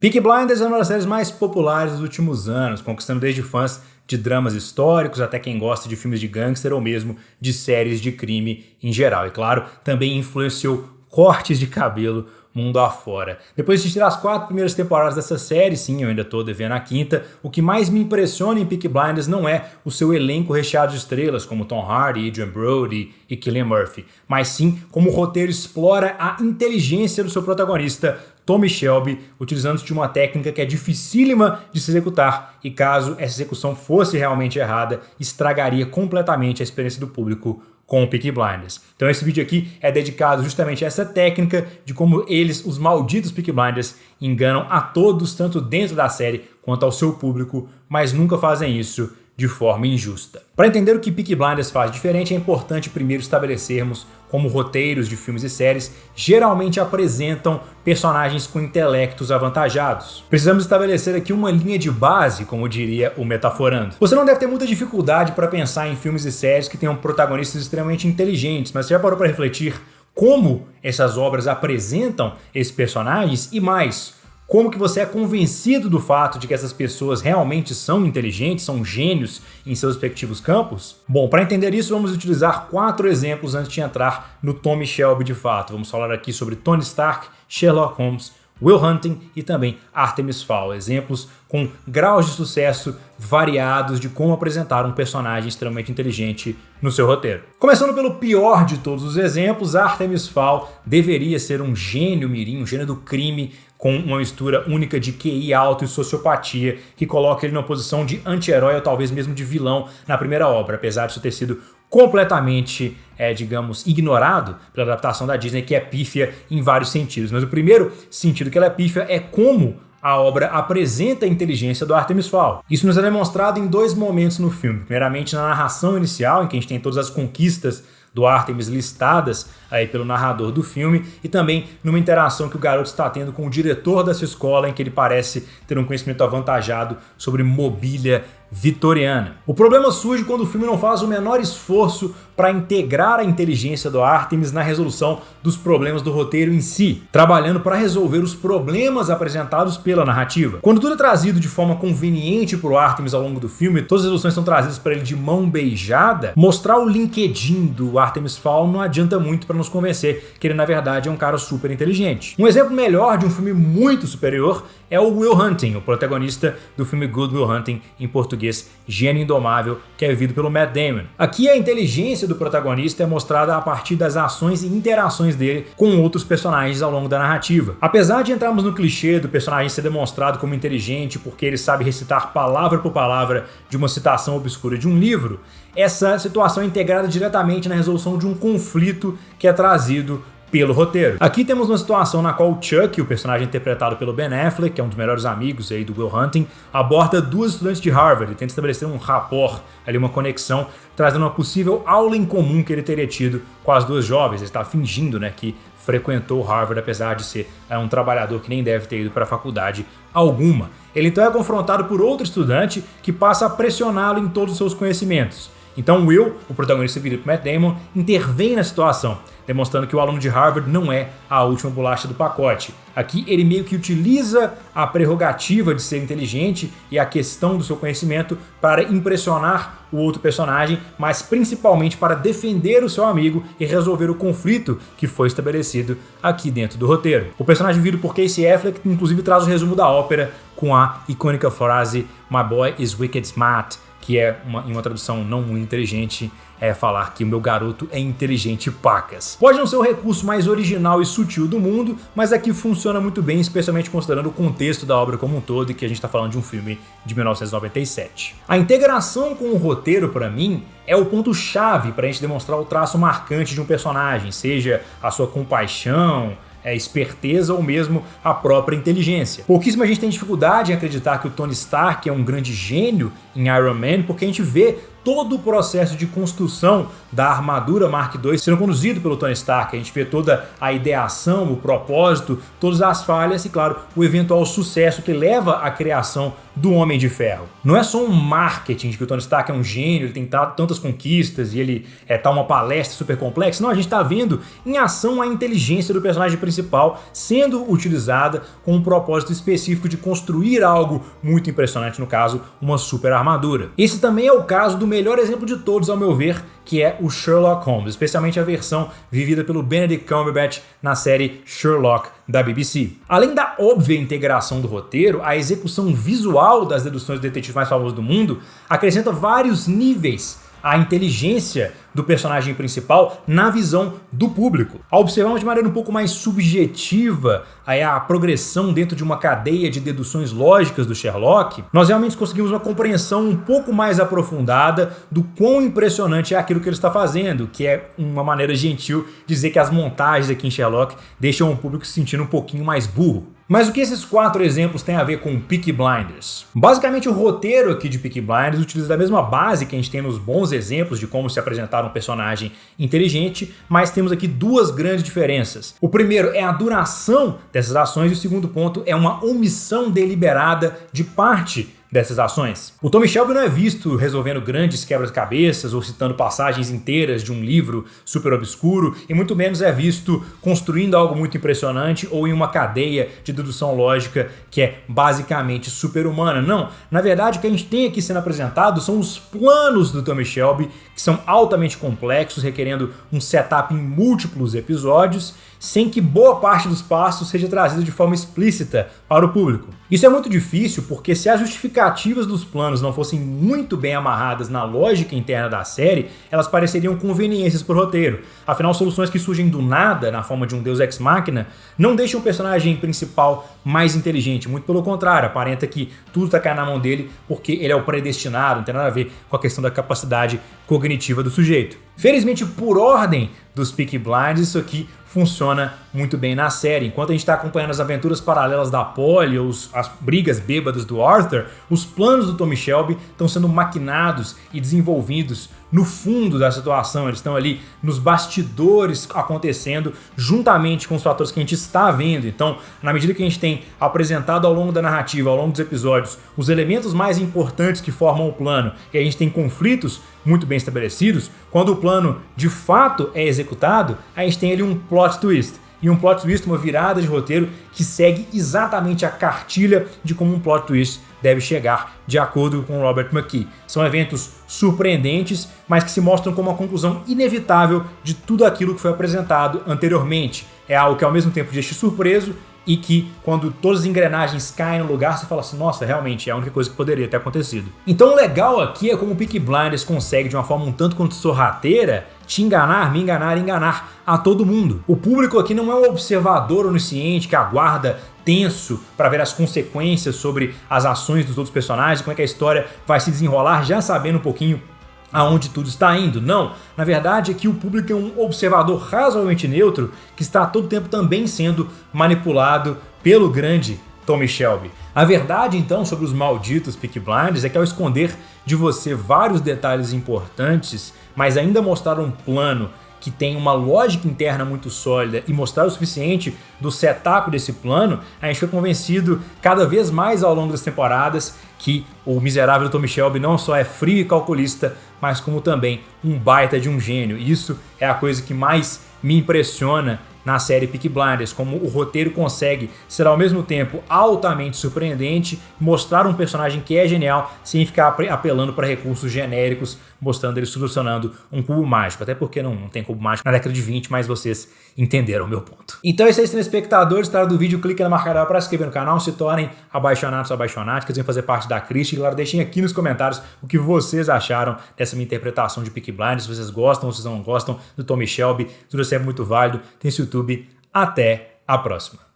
Peaky Blinders é uma das séries mais populares dos últimos anos, conquistando desde fãs de dramas históricos até quem gosta de filmes de gangster ou mesmo de séries de crime em geral. E claro, também influenciou cortes de cabelo mundo afora. Depois de assistir as 4 primeiras temporadas dessa série, sim, eu ainda tô devendo a quinta, o que mais me impressiona em Peaky Blinders não é o seu elenco recheado de estrelas como Tom Hardy, Adrien Brody e Cillian Murphy, mas sim como o roteiro explora a inteligência do seu protagonista, Tommy Shelby, utilizando-se de uma técnica que é dificílima de se executar e caso essa execução fosse realmente errada, estragaria completamente a experiência do público com o Peaky Blinders. Então esse vídeo aqui é dedicado justamente a essa técnica de como eles, os malditos Peaky Blinders, enganam a todos, tanto dentro da série quanto ao seu público, mas nunca fazem isso de forma injusta. Para entender o que Peaky Blinders faz diferente, é importante primeiro estabelecermos como roteiros de filmes e séries geralmente apresentam personagens com intelectos avantajados. Precisamos estabelecer aqui uma linha de base, como diria o Metaforando. Você não deve ter muita dificuldade para pensar em filmes e séries que tenham protagonistas extremamente inteligentes, mas você já parou para refletir como essas obras apresentam esses personagens e mais, como que você é convencido do fato de que essas pessoas realmente são inteligentes, são gênios em seus respectivos campos? Bom, para entender isso, vamos utilizar 4 exemplos antes de entrar no Tommy Shelby de fato. Vamos falar aqui sobre Tony Stark, Sherlock Holmes, Will Hunting e também Artemis Fowl, exemplos com graus de sucesso variados de como apresentar um personagem extremamente inteligente no seu roteiro. Começando pelo pior de todos os exemplos, Artemis Fowl deveria ser um gênio mirim, um gênio do crime, com uma mistura única de QI alto e sociopatia, que coloca ele numa posição de anti-herói ou talvez mesmo de vilão na primeira obra, apesar de isso ter sido completamente, digamos, ignorado pela adaptação da Disney, que é pífia em vários sentidos. Mas o primeiro sentido que ela é pífia é como a obra apresenta a inteligência do Artemis Fowl. Isso nos é demonstrado em 2 momentos no filme. Primeiramente na narração inicial, em que a gente tem todas as conquistas do Artemis listadas aí pelo narrador do filme, e também numa interação que o garoto está tendo com o diretor dessa escola, em que ele parece ter um conhecimento avantajado sobre mobília vitoriana. O problema surge quando o filme não faz o menor esforço para integrar a inteligência do Artemis na resolução dos problemas do roteiro em si, trabalhando para resolver os problemas apresentados pela narrativa. Quando tudo é trazido de forma conveniente para o Artemis ao longo do filme, todas as resoluções são trazidas para ele de mão beijada, mostrar o LinkedIn do Artemis Fowl não adianta muito para nos convencer que ele na verdade é um cara super inteligente. Um exemplo melhor de um filme muito superior é o Will Hunting, o protagonista do filme Good Will Hunting, em português Gênio Indomável, que é vivido pelo Matt Damon. Aqui a inteligência do protagonista é mostrada a partir das ações e interações dele com outros personagens ao longo da narrativa. Apesar de entrarmos no clichê do personagem ser demonstrado como inteligente porque ele sabe recitar palavra por palavra de uma citação obscura de um livro, essa situação é integrada diretamente na resolução de um conflito que é trazido pelo roteiro. Aqui temos uma situação na qual o Chuck, o personagem interpretado pelo Ben Affleck, que é um dos melhores amigos aí do Will Hunting, aborda 2 estudantes de Harvard e tenta estabelecer um rapport, ali uma conexão, trazendo uma possível aula em comum que ele teria tido com as 2 jovens. Ele está fingindo, que frequentou Harvard, apesar de ser um trabalhador que nem deve ter ido para a faculdade alguma. Ele então é confrontado por outro estudante que passa a pressioná-lo em todos os seus conhecimentos. Então Will, o protagonista vivido por Matt Damon, intervém na situação, demonstrando que o aluno de Harvard não é a última bolacha do pacote. Aqui ele meio que utiliza a prerrogativa de ser inteligente e a questão do seu conhecimento para impressionar o outro personagem, mas principalmente para defender o seu amigo e resolver o conflito que foi estabelecido aqui dentro do roteiro. O personagem vivido por Casey Affleck inclusive traz o resumo da ópera com a icônica frase "My boy is wicked smart", que é, em uma tradução não muito inteligente, é falar que o meu garoto é inteligente pacas. Pode não ser o recurso mais original e sutil do mundo, mas aqui funciona muito bem, especialmente considerando o contexto da obra como um todo e que a gente está falando de um filme de 1997. A integração com o roteiro, para mim, é o ponto-chave para a gente demonstrar o traço marcante de um personagem, seja a sua compaixão, esperteza ou mesmo a própria inteligência. Pouquíssima gente tem dificuldade em acreditar que o Tony Stark é um grande gênio em Iron Man, porque a gente vê todo o processo de construção da armadura Mark II sendo conduzido pelo Tony Stark. A gente vê toda a ideação, o propósito, todas as falhas e, claro, o eventual sucesso que leva à criação do Homem de Ferro. Não é só um marketing de que o Tony Stark é um gênio, ele tem tantas conquistas e ele tá uma palestra super complexa. Não, a gente tá vendo em ação a inteligência do personagem principal sendo utilizada com um propósito específico de construir algo muito impressionante, no caso, uma super armadura. Esse também é o caso do melhor exemplo de todos, ao meu ver, que é o Sherlock Holmes, especialmente a versão vivida pelo Benedict Cumberbatch na série Sherlock da BBC. Além da óbvia integração do roteiro, a execução visual das deduções do detetive mais famoso do mundo acrescenta vários níveis à inteligência do personagem principal na visão do público. Ao observarmos de maneira um pouco mais subjetiva a progressão dentro de uma cadeia de deduções lógicas do Sherlock, nós realmente conseguimos uma compreensão um pouco mais aprofundada do quão impressionante é aquilo que ele está fazendo, que é uma maneira gentil de dizer que as montagens aqui em Sherlock deixam o público se sentindo um pouquinho mais burro. Mas o que esses 4 exemplos têm a ver com Peaky Blinders? Basicamente, o roteiro aqui de Peaky Blinders utiliza da mesma base que a gente tem nos bons exemplos de como se apresentar um personagem inteligente, mas temos aqui 2 grandes diferenças. O primeiro é a duração dessas ações e o segundo ponto é uma omissão deliberada de parte dessas ações. O Tommy Shelby não é visto resolvendo grandes quebra-cabeças ou citando passagens inteiras de um livro super obscuro e muito menos é visto construindo algo muito impressionante ou em uma cadeia de dedução lógica que é basicamente super-humana. Não, na verdade o que a gente tem aqui sendo apresentado são os planos do Tommy Shelby, que são altamente complexos, requerendo um setup em múltiplos episódios, sem que boa parte dos passos seja trazida de forma explícita para o público. Isso é muito difícil porque se as justificativas dos planos não fossem muito bem amarradas na lógica interna da série, elas pareceriam conveniências para o roteiro. Afinal, soluções que surgem do nada, na forma de um deus ex machina, não deixam o personagem principal mais inteligente, muito pelo contrário, aparenta que tudo está caindo na mão dele porque ele é o predestinado, não tem nada a ver com a questão da capacidade cognitiva do sujeito. Felizmente, por ordem dos Peaky Blinders, isso aqui funciona muito bem na série. Enquanto a gente está acompanhando as aventuras paralelas da Polly ou as brigas bêbadas do Arthur, os planos do Tommy Shelby estão sendo maquinados e desenvolvidos no fundo da situação. Eles estão ali nos bastidores acontecendo juntamente com os fatores que a gente está vendo. Então, na medida que a gente tem apresentado ao longo da narrativa, ao longo dos episódios, os elementos mais importantes que formam o plano e a gente tem conflitos muito bem estabelecidos, quando o plano de fato é executado, a gente tem ali um plot twist. E um plot twist, uma virada de roteiro que segue exatamente a cartilha de como um plot twist deve chegar, de acordo com Robert McKee. São eventos surpreendentes, mas que se mostram como uma conclusão inevitável de tudo aquilo que foi apresentado anteriormente. É algo que ao mesmo tempo deixa surpreso e que, quando todas as engrenagens caem no lugar, você fala assim, nossa, realmente é a única coisa que poderia ter acontecido. Então o legal aqui é como o Peaky Blinders consegue, de uma forma um tanto quanto sorrateira, te enganar, me enganar e enganar a todo mundo. O público aqui não é um observador onisciente que aguarda tenso para ver as consequências sobre as ações dos outros personagens, como é que a história vai se desenrolar, já sabendo um pouquinho aonde tudo está indo. Não, na verdade é que o público é um observador razoavelmente neutro que está a todo tempo também sendo manipulado pelo grande Tommy Shelby. A verdade então sobre os malditos Peaky Blinders é que ao esconder de você vários detalhes importantes, mas ainda mostrar um plano que tem uma lógica interna muito sólida e mostrar o suficiente do setup desse plano, a gente foi convencido cada vez mais ao longo das temporadas que o miserável Tommy Shelby não só é frio e calculista, mas como também um baita de um gênio. E isso é a coisa que mais me impressiona na série Peaky Blinders, como o roteiro consegue ser ao mesmo tempo altamente surpreendente, mostrar um personagem que é genial sem ficar apelando para recursos genéricos, mostrando ele solucionando um cubo mágico, até porque não tem cubo mágico na década de 20, mas vocês entenderam o meu ponto. Então é isso aí, telespectadores, gostaram do vídeo, clique na marca para se inscrever no canal, se tornem apaixonados ou apaixonáticas, vêm fazer parte da crítica, e claro, deixem aqui nos comentários o que vocês acharam dessa minha interpretação de Peaky Blinders, se vocês gostam ou se não gostam do Tommy Shelby, tudo isso é muito válido, tem esse YouTube, até a próxima.